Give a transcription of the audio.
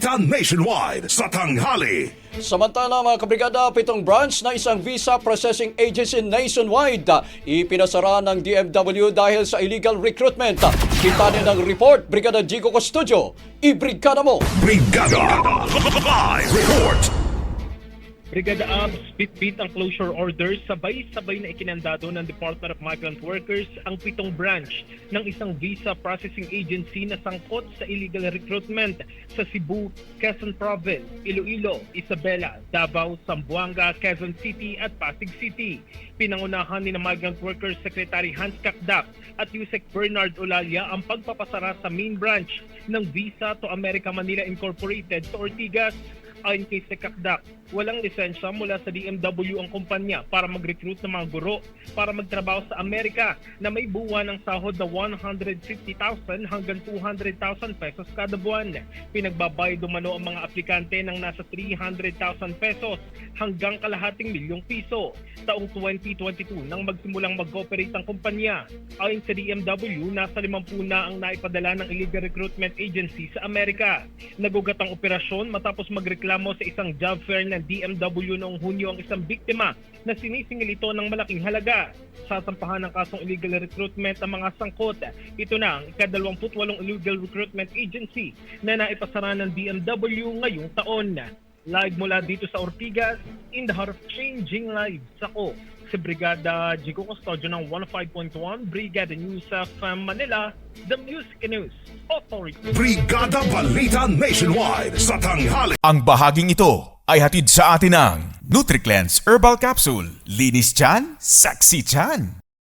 Nationwide sa tanghali. Samantala mga kabrigada, 7 branch na isang visa processing agency nationwide ipinasara ng DMW dahil sa illegal recruitment. Kita ng report, Brigada Jigo Custodio. Ibrigada mo! Brigada Live Report. Brigada Abs, bit-bit ang closure orders, sabay-sabay na ikinandado ng Department of Migrant Workers ang 7 branch ng isang visa processing agency na sangkot sa illegal recruitment sa Cebu, Quezon Province, Iloilo, Isabela, Davao, Zamboanga, Quezon City at Pasig City. Pinangunahan ni Migrant Workers Secretary Hans Kakdak at Yusek Bernard Olalia ang pagpapasara sa main branch ng Visa to America Manila Incorporated sa Ortigas. Ayon kay Kakdak, walang lisensya mula sa DMW ang kumpanya para mag-recruit ng mga guro para magtrabaho sa Amerika na may buwan ng sahod na 150,000 hanggang 200,000 pesos kada buwan. Pinagbabayad umano ang mga aplikante ng nasa 300,000 pesos hanggang kalahating milyong piso. Taong 2022 nang magsimulang mag-operate ang kumpanya. Ayon sa DMW, nasa 50 na ang naipadala ng illegal recruitment agency sa Amerika. Nagugat ang operasyon matapos magreklamo sa isang job fair ng DMW noong Hunyo ang isang biktima na sinisingil ito ng malaking halaga. Sasampahan ng kasong illegal recruitment ang mga sangkot. Ito na ang ika-28 illegal recruitment agency na naipasara ng DMW ngayong taon. Live mula dito sa Ortigas, in the heart of changing lives. Ako, si Brigada Jigo Custodio ng 105.1 Brigada News of Manila, The Music News Authority. Brigada Balita Nationwide sa tanghali. Ang bahaging ito ay hatid sa atin ng NutriCleanse Herbal Capsule. Linis tiyan, sexy tiyan.